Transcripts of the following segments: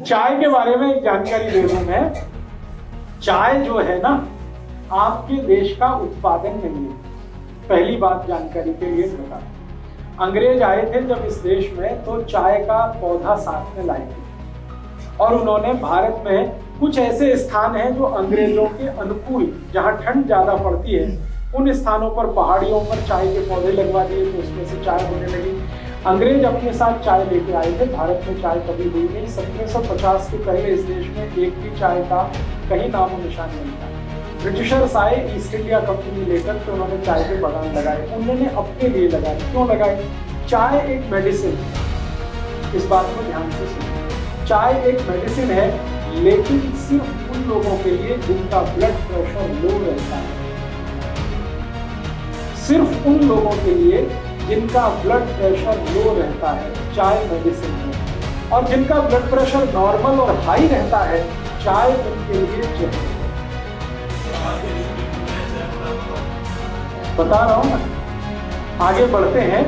चाय के बारे में एक जानकारी दे दूं मैं। चाय जो है ना, आपके देश का उत्पादन नहीं है। पहली बात जानकारी के लिए बता, अंग्रेज आए थे जब इस देश में तो चाय का पौधा साथ में लाए थे और उन्होंने भारत में कुछ ऐसे स्थान हैं जो अंग्रेजों के अनुकूल, जहां ठंड ज्यादा पड़ती है, उन स्थानों पर पहाड़ियों पर चाय के पौधे लगवा दिए तो उसमें से चाय होने लगी। अंग्रेज अपने साथ चाय लेके आए थे। भारत में चाय कभी हुई नहीं। 1750 के पहले इस देश में एक भी चाय का कहीं नामो निशान नहीं था। ब्रिटिशर्स आए ईस्ट इंडिया कंपनी लेकर, तो उन्होंने चाय के बागान लगाए। उन्होंने अपने लिए लगाए। क्यों लगाए? चाय एक मेडिसिन, इस बात को ध्यान से सुनिए। चाय एक मेडिसिन है, लेकिन सिर्फ उन लोगों के लिए जिनका ब्लड प्रेशर लो रहता है। सिर्फ उन लोगों के लिए जिनका ब्लड प्रेशर लो रहता है चाय मेडिसिन है, और जिनका ब्लड प्रेशर नॉर्मल और हाई रहता है चाय उनके लिए जहर है। बता रहा हूं ना, आगे बढ़ते हैं।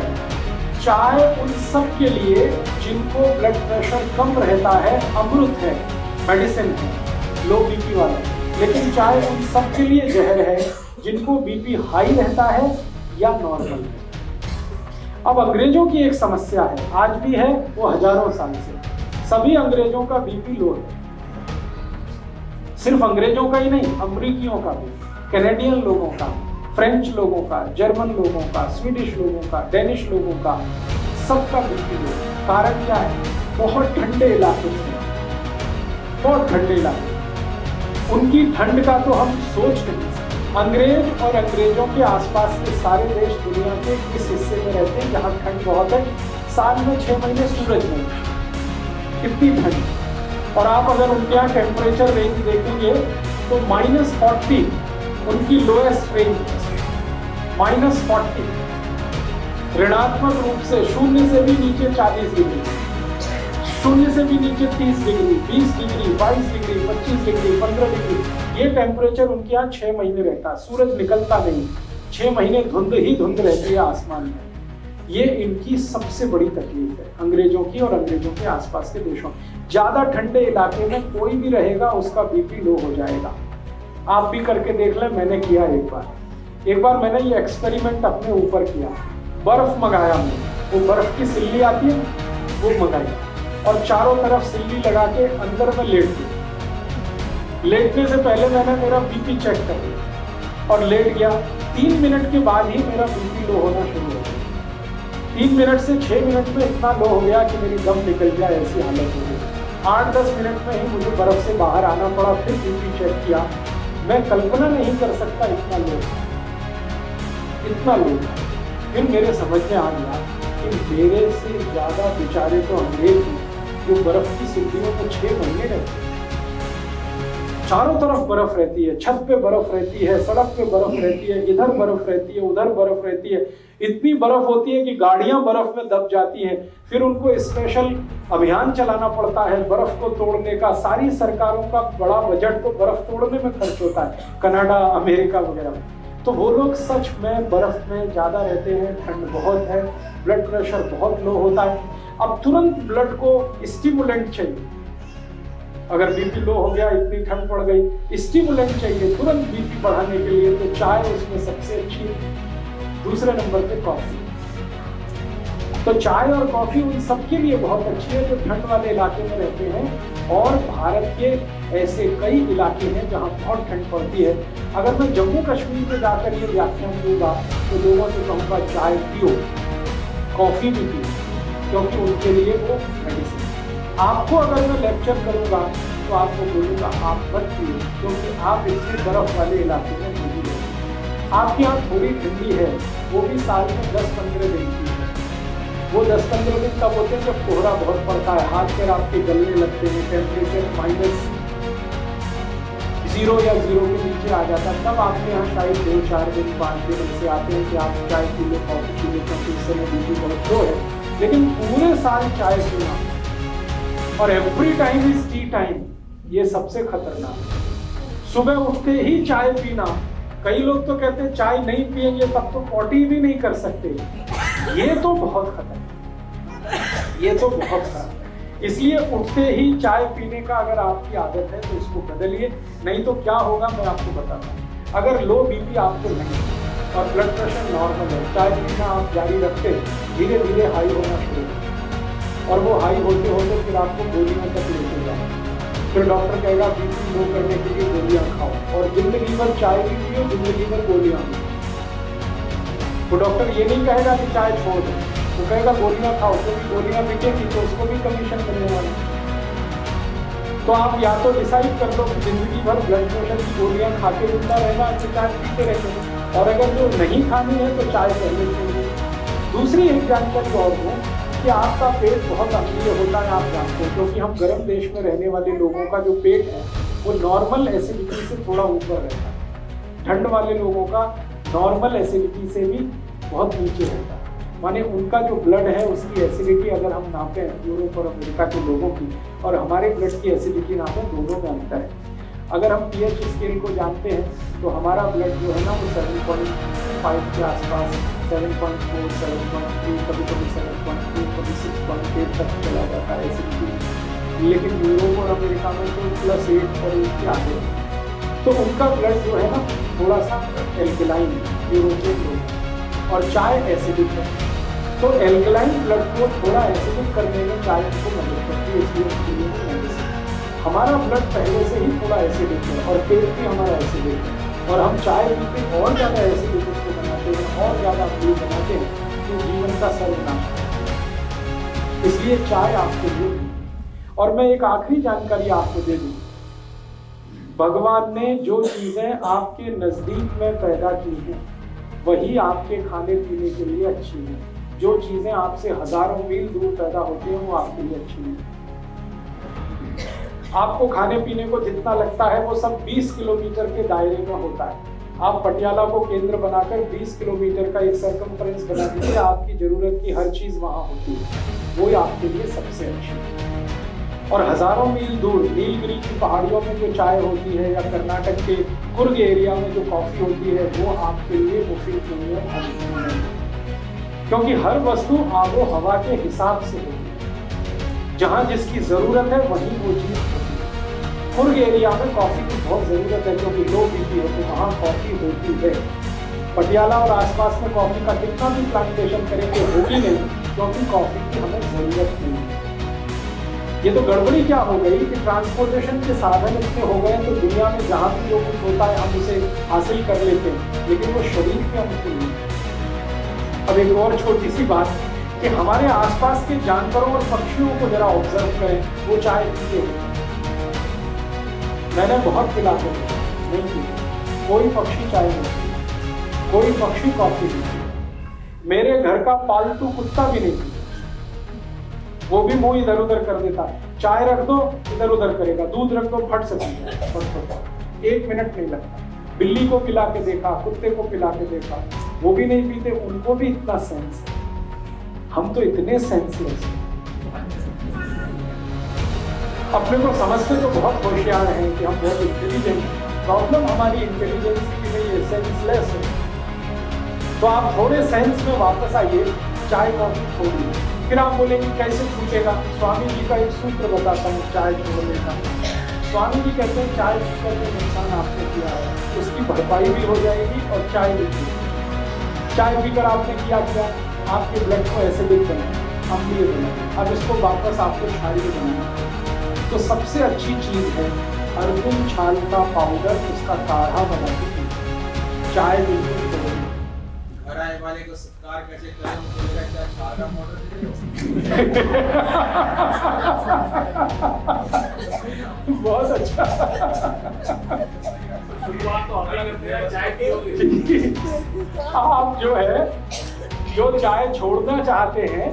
चाय उन सब के लिए जिनको ब्लड प्रेशर कम रहता है अमृत है, मेडिसिन है, लो बीपी वाला। लेकिन चाय उन सब के लिए जहर है जिनको बीपी हाई रहता है या नॉर्मल है। अब अंग्रेजों की एक समस्या है, आज भी है, वो हजारों साल से। सभी अंग्रेजों का बीपी लो है। सिर्फ अंग्रेजों का ही नहीं, अमरीकियों का भी, कैनेडियन लोगों का, फ्रेंच लोगों का, जर्मन लोगों का, स्वीडिश लोगों का, डेनिश लोगों का, सबका बीपी लो है। कारण क्या है? बहुत ठंडे इलाके से, बहुत ठंडे इलाके, उनकी ठंड का तो हम सोच नहीं सकते। अंग्रेज और अंग्रेजों के आसपास के सारे देश दुनिया के इस हिस्से में रहते हैं जहां ठंड बहुत है। साल में 6 महीने सूरज नहीं, कितनी ठंड। और आप अगर उनके यहाँ टेम्परेचर रेंज देखेंगे तो -40 उनकी लोएस्ट रेंज, -40। ऋणात्मक रूप से शून्य से भी नीचे 40 डिग्री, शून्य से भी नीचे 30 degree, 20 degree, 22 degree, 25 degree, 15 degree, ये टेम्परेचर उनके यहाँ 6 महीने रहता है। सूरज निकलता नहीं, 6 महीने धुंध ही धुंध रहती है आसमान में। ये इनकी सबसे बड़ी तकलीफ है, अंग्रेजों की और अंग्रेजों के आसपास के देशों। ज्यादा ठंडे इलाके में कोई भी रहेगा उसका बीपी लो हो जाएगा। आप भी करके देख लें, मैंने किया एक बार मैंने ये एक्सपेरिमेंट अपने ऊपर किया। बर्फ मंगाया मैंने, वो बर्फ की सिल्ली आती है वो मंगाई और चारों तरफ सिल्ली लगा के अंदर में लेट गया। लेटने से पहले मैंने मेरा बीपी चेक कर लिया और लेट गया। 3 मिनट के बाद ही मेरा बीपी लो होना शुरू हो गया। 3 मिनट से 6 मिनट में इतना लो हो गया कि मेरी दम निकल जाए ऐसी हालत हो गई। 8-10 मिनट में ही मुझे बर्फ से बाहर आना पड़ा। फिर बीपी चेक किया। मैं कल्पना नहीं कर सकता इतना लो, इतना लो। फिर मेरे समझ में आ गया कि मेरे से ज्यादा बेचारे तो अंग्रेज हैं जो बर्फ की सिल्लियों को 6 महीने रहते हैं। चारों तरफ बर्फ रहती है, छत पे बर्फ रहती है, सड़क पे बर्फ रहती है, इधर बर्फ रहती है, उधर बर्फ रहती है। इतनी बर्फ होती है कि गाड़ियां बर्फ में दब जाती हैं। फिर उनको स्पेशल अभियान चलाना पड़ता है बर्फ को तोड़ने का। सारी सरकारों का बड़ा बजट तो बर्फ तोड़ने में खर्च होता है, कनाडा, अमेरिका वगैरह। तो वो लोग सच में बर्फ में ज्यादा रहते हैं, ठंड बहुत है, ब्लड प्रेशर बहुत लो होता है। अब तुरंत ब्लड को स्टिमुलेंट चाहिए। अगर बीपी लो हो गया, इतनी ठंड पड़ गई, स्टिमुलेंट चाहिए तुरंत बीपी बढ़ाने के लिए, तो चाय उसमें सबसे अच्छी है। दूसरे नंबर पे कॉफी। तो चाय और कॉफी उन सबके लिए बहुत अच्छी है जो ठंड वाले इलाके में रहते हैं। और भारत के ऐसे कई इलाके हैं जहां बहुत ठंड पड़ती है। अगर मैं जम्मू कश्मीर में जाकर ये व्याख्यान दूंगा तो लोगों से कहूँगा चाय पियो, कॉफी भी पियो, क्योंकि उनके लिए वो मेडिसिन। आपको अगर मैं लेक्चर करूंगा तो आपको बोलूंगा आप मत पिए, क्योंकि आप इतने बर्फ वाले इलाके में नहीं रहते। आपके यहाँ थोड़ी ठंडी है, वो भी साल में 10-15 दिन की है। वो 10-15 दिन तब होते हैं जब कोहरा बहुत पड़ता है, हाथ पैर आपके गलने लगते हैं, टेम्परेचर -0 या 0 के नीचे आ जाता है। तब आपके यहाँ शायद 2-4 दिन 5 दिन ऐसे आते हैं कि आप चाय P low, coffee P low, क्योंकि इस समय बीपी बहुत लो है। लेकिन पूरे साल चाय पीना और every time is T time, ये सबसे खतरनाक। सुबह उठते ही चाय पीना, कई लोग तो कहते हैं चाय नहीं पिएंगे तब तो पॉटी भी नहीं कर सकते। ये तो बहुत खतरनाक, ये तो बहुत खराब। इसलिए उठते ही चाय पीने का अगर आपकी आदत है तो इसको बदलिए, नहीं तो क्या होगा मैं आपको बताता हूँ। अगर लो बीपी आपको नहीं और ब्लड प्रेशर नॉर्मल है, चाय पीना आप जारी रखते, धीरे धीरे हाई होना शुरू होगा और वो हाई होते होते फिर आपको गोलियों तक लेके जाए। फिर डॉक्टर कहेगा बीपी लो करने के लिए गोलियां खाओ और जिंदगी भर चाय भी पियो, जिंदगी भर गोलियां भी। वो डॉक्टर ये नहीं कहेगा कि चाय छोड़ दो, वो कहेगा गोलियां खाओ, क्योंकि गोलियां बिकेगी तो उसको भी कमीशन मिलने वाला। तो आप या तो डिसाइड कर लो कि जिंदगी भर ब्लड प्रेशर की गोलियां खा के जिंदा रहना, तो चाय पीते रहेंगे, और अगर जो नहीं खानी है तो चाय पहले छोड़िए। दूसरी एक जानकारी और हो कि आपका पेट बहुत अम्लीय होता है, आप जानते हैं, क्योंकि हम गर्म देश में रहने वाले लोगों का जो पेट है वो नॉर्मल एसिडिटी से थोड़ा ऊपर रहता है। ठंड वाले लोगों का नॉर्मल एसिडिटी से भी बहुत नीचे रहता है। माने उनका जो ब्लड है उसकी एसिडिटी अगर हम नापें यूरोप और अमेरिका के लोगों की और हमारे ब्लड की एसिडिटी नापें, दोनों में अंतर है। अगर हम pH स्केल को जानते हैं तो हमारा ब्लड जो है ना वो 7.5 के आसपास, 7.4, 7.3, कभी कभी 7.2, कभी 6.8 तक चला जाता है एसिडिटी। लेकिन यूरोप और अमेरिका में तो +8 और 8 के आगे, तो उनका ब्लड जो है ना थोड़ा सा एल्कलाइन यूरोपियन लोग, और चाय एसिडिक है, तो एल्कलाइन ब्लड को थोड़ा एसिडिक करने में चाय को मदद करती है, इसलिए मेडिसिन। हमारा ब्लड पहले से ही थोड़ा एसिडिक है और पेट भी हमारा एसिडिक है, और हम चाय पी के और ज़्यादा एसिडिक उसको बनाते हैं और ज़्यादा अम्लीय बनाते हैं, तो जीवन का सर्वनाश है। इसलिए चाय आपके लिए। और मैं एक आखिरी जानकारी आपको दे दूँ, भगवान ने जो चीज़ें आपके नज़दीक में पैदा की हैं वही आपके खाने पीने के लिए अच्छी हैं। जो चीज़ें आपसे हजारों मील दूर पैदा होती हैं वो आपके लिए अच्छी नहीं। आपको खाने पीने को जितना लगता है वो सब 20 किलोमीटर के दायरे में होता है। आप पटियाला को केंद्र बनाकर 20 किलोमीटर का एक सर्कमफ्रेंस बना दीजिए, आपकी जरूरत की हर चीज वहां होती है, वो आपके लिए सबसे अच्छी है। और हजारों मील दूर नीलगिरी की पहाड़ियों में जो चाय होती है या कर्नाटक के कुर्ग एरिया में जो कॉफी होती है वो आपके लिए मुफीद नहीं है, क्योंकि हर वस्तु आबो हवा के हिसाब से होती है। जहाँ जिसकी जरूरत है वहीं वो चीज होती है। कुर्ग एरिया में कॉफी की बहुत जरूरत है क्योंकि लो बीपी है, तो वहाँ कॉफी होती है। पटियाला और आसपास में कॉफी का कितना भी प्लांटेशन करेंगे होगी नहीं, क्योंकि कॉफी की हमें जरूरत नहीं है। ये तो गड़बड़ी क्या हो गई कि ट्रांसपोर्टेशन के साधन इतने हो गए तो दुनिया में जहाँ भी जो कुछ होता है हम उसे हासिल कर लेते हैं, लेकिन वो शरीर के अनुकूल नहीं। अब एक और छोटी सी बात कि हमारे आसपास के जानवरों और पक्षियों को जरा ऑब्जर्व करें, वो चाय पीते हैं। मैंने बहुत पिलाते नहीं पी, कोई पक्षी चाय नहीं पी, कोई पक्षी कॉफी नहीं पी, मेरे घर का पालतू कुत्ता भी नहीं पी, वो भी मुंह इधर उधर कर देता है। चाय रख दो इधर उधर करेगा, दूध रख दो फट से फट, 1 मिनट नहीं लगता। बिल्ली को पिला के देखा, कुत्ते को पिला के देखा, वो भी नहीं पीते, उनको भी इतना सेंस है। हम तो इतने सेंसलेस हैं, अपने को समझते तो बहुत होशियार हैं कि हम बहुत इंटेलिजेंट। प्रॉब्लम हमारी इंटेलिजेंस की नहीं है, सेंसलेस है। तो आप थोड़े सेंस में वापस आइए, चाय कॉफी छोड़िए। फिर आप बोलेंगे कैसे छूटेगा? स्वामी जी का एक सूत्र बताता हूँ चाय छोड़ने का। स्वामी जी कहते हैं चाय पीकर जो नुकसान आपने किया है उसकी भरपाई भी हो जाएगी और चाय भी पी। चाय पीकर आपने किया आपके ब्लड को एसिडिक बनाया, अम्लीय बनाया, अब इसको वापस आपको क्षारीय बनाना। तो सबसे अच्छी चीज़ है अर्जुन छाल का पाउडर, उसका काढ़ा बना के पीजिए। चाय बिल्कुल छोड़िए। वाले को सत्कार कैसे करें, छाल का पाउडर बहुत अच्छा। आप जो है जो चाय छोड़ना चाहते हैं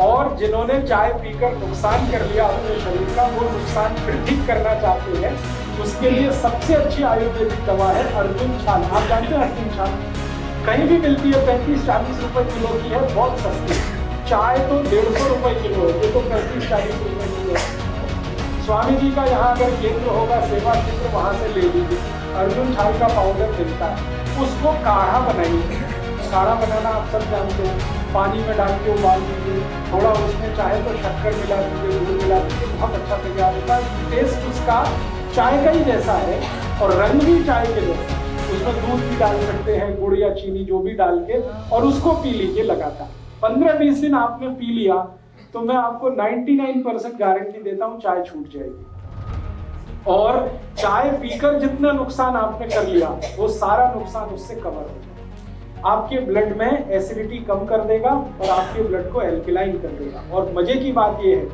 और जिन्होंने चाय पीकर नुकसान कर लिया अपने शरीर का, वो नुकसान फिर ठीक करना चाहते हैं, उसके लिए सबसे अच्छी आयुर्वेदिक दवा है अर्जुन छाल। आप जानते हैं अर्जुन छाल कहीं भी मिलती है, 35-40 रुपए किलो की है, बहुत सस्ती। चाय तो 150 रुपए किलो है, ये तो 35-40 रुपए किलो है। स्वामी जी का यहाँ अगर केंद्र होगा, सेवा केंद्र, वहाँ से ले लीजिए। अर्जुन छाल का पाउडर मिलता है, उसको काढ़ा बनाइए। काढ़ा बनाना आप सब जानते हैं। पानी में डाल के उबाल दीजिए, थोड़ा उसमें चाहे तो शक्कर मिला दीजिए, दूध मिला दीजिए, बहुत अच्छा तैयार होता है। टेस्ट उसका चाय का ही जैसा है और रंग भी चाय के जैसा है। उसमें दूध भी डाल सकते हैं, गुड़ या चीनी जो भी डाल के, और उसको पी लीजिए लगातार। 15-20 दिन आपने पी लिया तो मैं आपको 99% गारंटी देता हूँ चाय छूट जाएगी। और चाय पीकर जितना नुकसान आपने कर लिया वो सारा नुकसान उससे कवर हो जाएगा। आपके ब्लड में एसिडिटी कम कर देगा और आपके ब्लड को एल्कलाइन कर देगा। और मजे की बात यह है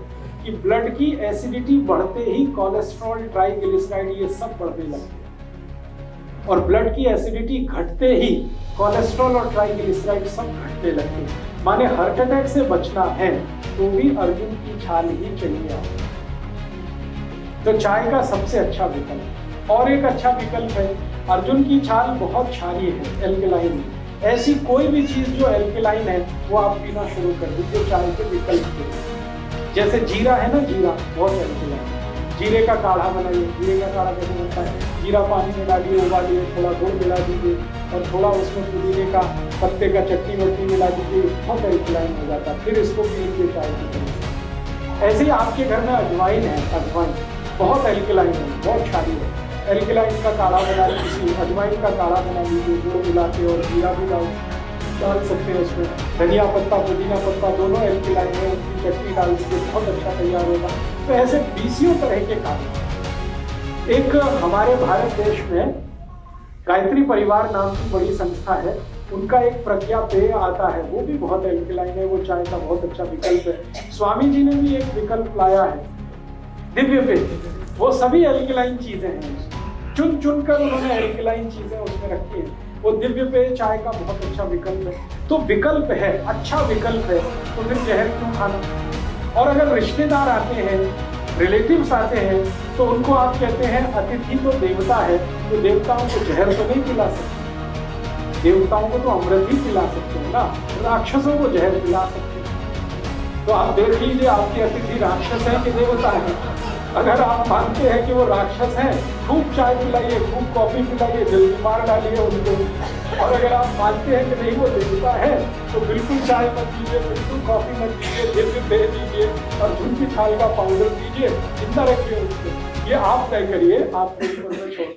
कि ब्लड की एसिडिटी बढ़ते ही कोलेस्ट्रॉल, ट्राइग्लिसराइड ये सब बढ़ने लगते हैं, और ब्लड की एसिडिटी घटते ही कोलेस्ट्रॉल और ट्राइग्लिसराइड सब घटने लगते हैं। माने हार्ट अटैक से बचना है तो भी अर्जुन की छाल ही चाहिए आपको। तो चाय का सबसे अच्छा विकल्प। और एक अच्छा विकल्प है, अर्जुन की छाल बहुत क्षारीय है, एल्कलाइन है। ऐसी कोई भी चीज जो एल्कलाइन है वो आप पीना शुरू कर दीजिए चाय के विकल्प के। जैसे जीरा है ना, जीरा बहुत एल्कलाइन है, जीरे का काढ़ा बनाइए। जीरे का काढ़ा कैसे बनता है? जीरा पानी में डालिए, उबालिए, थोड़ा गुड़ मिला दीजिए और थोड़ा उसमें पुदीने का पत्ते का चटनी वट्टी मिला दीजिए, बहुत एल्कलाइन हो जाता है। फिर इसको पी लीजिए चाय की तरह। ऐसे ही आपके घर में अजवाइन है, अजवाइन बहुत एल्कलाइन है, बहुत क्षारीय है। एल्कलाइन का काढ़ा बना लीजिए, अजवाइन का काढ़ा बना लीजिए, गुड़ मिला के, और जीरा भी डाल सकते हैं उसमें। धनिया पत्ता, पुदीना पत्ता दोनों एल्कलाइन है, उसकी चटनी डाल दीजिए, बहुत अच्छा तैयार होगा। तो ऐसे 20 तरह के काढ़े। एक हमारे भारत देश में गायत्री परिवार नाम की बड़ी संस्था है, उनका एक प्रज्ञा पेय आता है, वो भी बहुत एल्कलाइन है, वो चाय का बहुत अच्छा विकल्प है। स्वामी जी ने भी एक विकल्प लाया है, दिव्य पेय। वो सभी एल्कलाइन चीजें हैं, चुन चुन कर उन्होंने एल्कलाइन चीजें उसमें रखी हैं। वो दिव्य पेय चाय का बहुत अच्छा विकल्प है। तो विकल्प है, अच्छा विकल्प है, तो फिर जहर क्यों खाना? और अगर रिश्तेदार आते हैं, रिलेटिव्स आते हैं, तो उनको आप कहते हैं अतिथि तो देवता है, तो देवताओं को जहर तो नहीं पिला सकते, देवताओं को तो अमृत ही पिला सकते हैं ना, राक्षसों को जहर पिला सकते हैं। तो आप देख लीजिए आपके अतिथि राक्षस है कि देवता है। अगर आप मानते हैं कि वो राक्षस हैं, खूब चाय पिलाइए, खूब कॉफी पिलाइए, जल्दी मार डालिए उनको। और अगर आप मानते हैं कि नहीं वो देवता है, तो बिल्कुल चाय मत पीजिए, बिल्कुल कॉफी मत पीजिए, दिव्य पेय दीजिए और झुंड की छाल का पाउडर दीजिए, जिंदा रखिए उसको। ये आप तय करिए, आपको ऊपर में छोड़